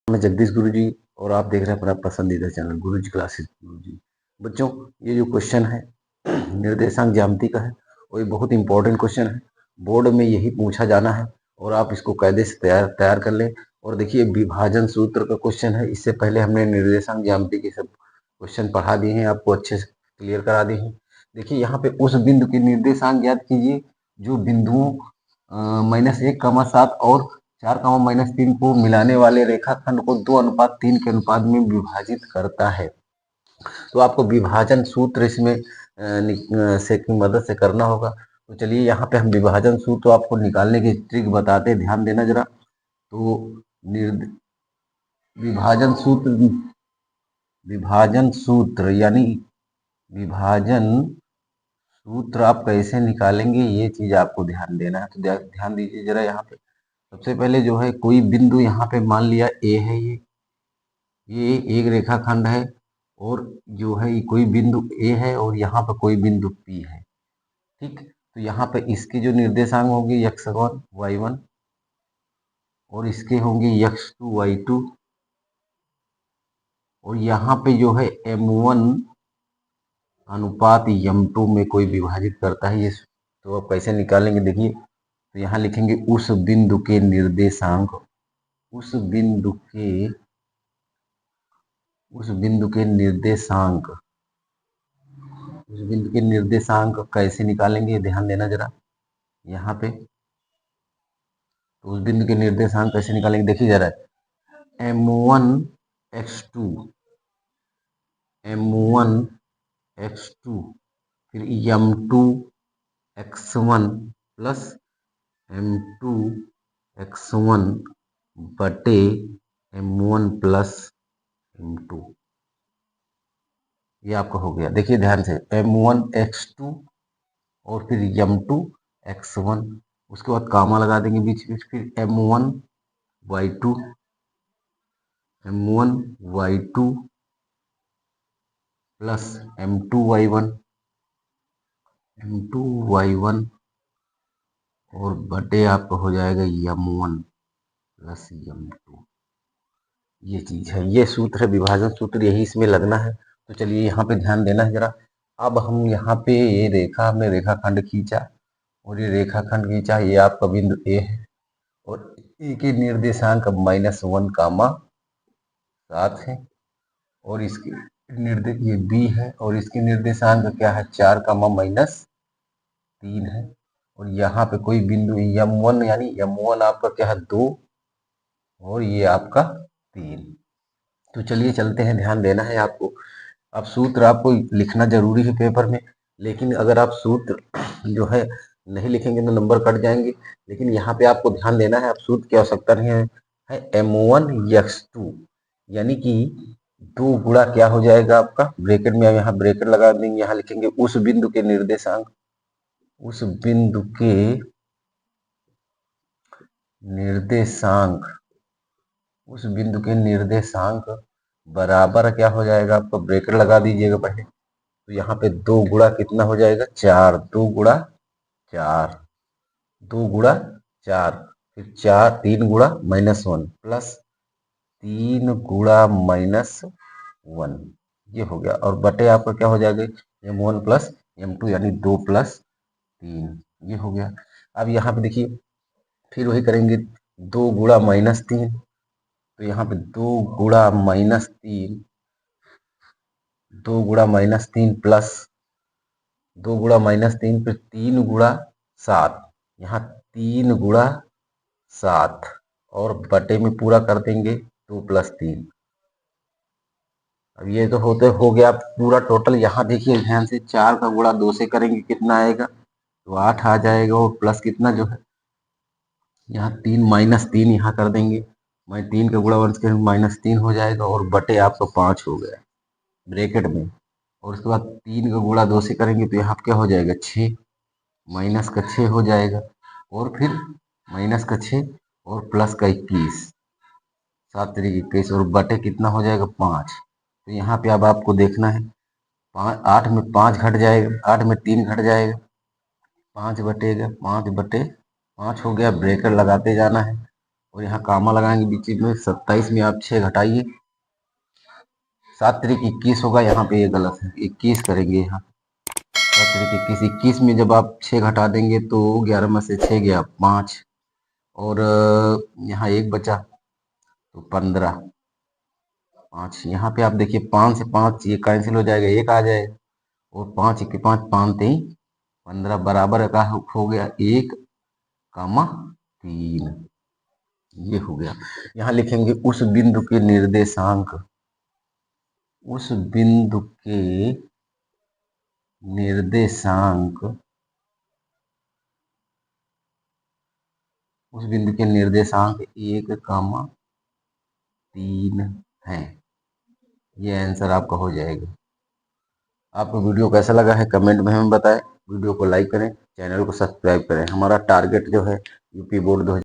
मैं जगदीश गुरुजी और आप देख रहे हैं अपना पसंदीदा चैनल गुरुजी क्लासेस गुरुजी। बच्चों, ये जो क्वेश्चन है निर्देशांक ज्यामिति का है और ये बहुत इंपॉर्टेंट क्वेश्चन है। बोर्ड में यही पूछा जाना है और आप इसको कायदे से तैयार कर लें। और देखिए, विभाजन सूत्र का क्वेश्चन है। इससे पहले हमने निर्देशांक ज्यामिति के सब क्वेश्चन पढ़ा दिए हैं, आपको अच्छे से क्लियर करा दिए हैं। देखिए, यहाँ पे उस बिंदु के निर्देशांक ज्ञात कीजिए जो बिंदुओं -1, 7 और 4, -3 को मिलाने वाले रेखाखंड को 2:3 के अनुपात में विभाजित करता है। तो आपको विभाजन सूत्र इसमें से की मदद से करना होगा। तो चलिए, यहाँ पे हम विभाजन सूत्र तो आपको निकालने की ट्रिक बताते हैं, ध्यान देना जरा। तो विभाजन सूत्र यानी विभाजन सूत्र आप कैसे निकालेंगे, ये चीज आपको ध्यान देना है। तो ध्यान दीजिए जरा। यहाँ पे सबसे पहले जो है, कोई बिंदु यहाँ पे मान लिया ए है, ये एक रेखाखंड है और जो है कोई बिंदु ए है और यहाँ पर कोई बिंदु पी है। ठीक, तो यहाँ पे इसके जो निर्देशांक होंगे x1 y1 और इसके होंगे x2 y2 और यहाँ पे जो है m1 अनुपात m2 में कोई विभाजित करता है। ये तो आप कैसे निकालेंगे, देखिए। तो यहाँ लिखेंगे उस बिंदु के निर्देशांक, उस बिंदु के निर्देशांक कैसे निकालेंगे, ध्यान देना जरा यहाँ पे। तो उस बिंदु के निर्देशांक कैसे निकालेंगे, देखिए जरा। m1 x2 फिर m2 x1 plus m2 x1 बटे m1 प्लस m2, ये आपका हो गया। देखिए ध्यान से, m1 x2 और फिर m2 x1, उसके बाद कामा लगा देंगे बीच में, फिर m1 y2 plus m2 y1 और बटे आपका हो जाएगा m1 प्लस m2। ये चीज है, ये सूत्र है विभाजन सूत्र, यही इसमें लगना है। तो चलिए यहाँ पे ध्यान देना है जरा। अब हम यहाँ पे ये रेखा, हमने रेखाखंड खींचा और ये रेखाखंड खींचा, ये आपका बिंदु ए है और ए के निर्देशांक -1, 7 है और इसके ये बी है और इसके निर्देशांक क्या है 4, -3 है और यहाँ पे कोई बिंदु m1 यानी m1 आपका क्या है 2 और ये आपका 3। तो चलिए चलते हैं, ध्यान देना है आपको। अब सूत्र आपको लिखना जरूरी है पेपर में, लेकिन अगर आप सूत्र जो है नहीं लिखेंगे तो नंबर कट जाएंगे। लेकिन यहाँ पे आपको ध्यान देना है, आप सूत्र की आवश्यकता नहीं है m1 x2 यानी कि 2 गुणा क्या हो जाएगा आपका, ब्रैकेट में यहाँ ब्रैकेट लगा देंगे, यहाँ लिखेंगे उस बिंदु के निर्देशांक, उस बिंदु के निर्देशांक बराबर क्या हो जाएगा आपका, ब्रैकेट लगा दीजिएगा पहले। तो यहाँ पे 2 गुणा कितना हो जाएगा 4, 2 गुणा 4, 2 गुणा 4, फिर 4, 3 गुणा -1 प्लस 3 गुणा -1, ये हो गया। और बटे आपका क्या हो जाएगा m1 प्लस m2 यानी 2 प्लस 3, ये हो गया। अब यहाँ पे देखिए, फिर वही करेंगे 2 गुणा -3, तो यहाँ पे 2 गुणा -3, 2 गुणा -3 प्लस 2 गुणा -3 फिर 3 गुणा 7, यहाँ 3 गुणा 7 और बटे में पूरा कर देंगे 2 प्लस 3। अब ये तो हो गया पूरा टोटल। यहाँ देखिए ध्यान से, 4 का गुणा 2 से करेंगे कितना आएगा, तो 8 आ जाएगा और प्लस कितना जो है यहाँ 3 -3 यहाँ कर देंगे, 3 का गुणा 1 से -3 हो जाएगा और बटे आपका 5 हो गया ब्रैकेट में। और उसके बाद 3 का गुणा 2 से करेंगे तो यहाँ क्या हो जाएगा 6, माइनस का 6 हो जाएगा और फिर माइनस का 6 और प्लस का 21, 7 3 21 और बटे कितना हो जाएगा 5। तो यहाँ पे अब आपको देखना है 8 में 5 घट जाएगा, 8 में 3 घट जाएगा, 5 बटेगा 5 बटे 5 हो गया, ब्रैकेट लगाते जाना है और यहाँ कामा लगाएंगे बीच में। 27 में आप 6 घटाइए, 7 त्रिक 21 होगा। यहाँ पे ये गलत है, 21 करेंगे यहाँ। 7 त्रिक 21, 21 में जब आप 6 घटा देंगे तो 11 में से 6 गया 5, और यहाँ 1 बचा तो 15, 5। यहाँ पे आप देखिए 5 से 5 ये कैंसिल हो जाएगा, 1 आ जाएगा, और 5 1 5, 5 3 15 बराबर का हो गया 1 कामा 3। ये हो गया। यहाँ लिखेंगे उस बिंदु के निर्देशांक, उस बिंदु के निर्देशांक, उस बिंदु के निर्देशांक 1 कामा 3 है। ये आंसर आपका हो जाएगा। आपको वीडियो कैसा लगा है कमेंट में हमें बताएं। वीडियो को लाइक करें, चैनल को सब्सक्राइब करें। हमारा टारगेट जो है यूपी बोर्ड 2023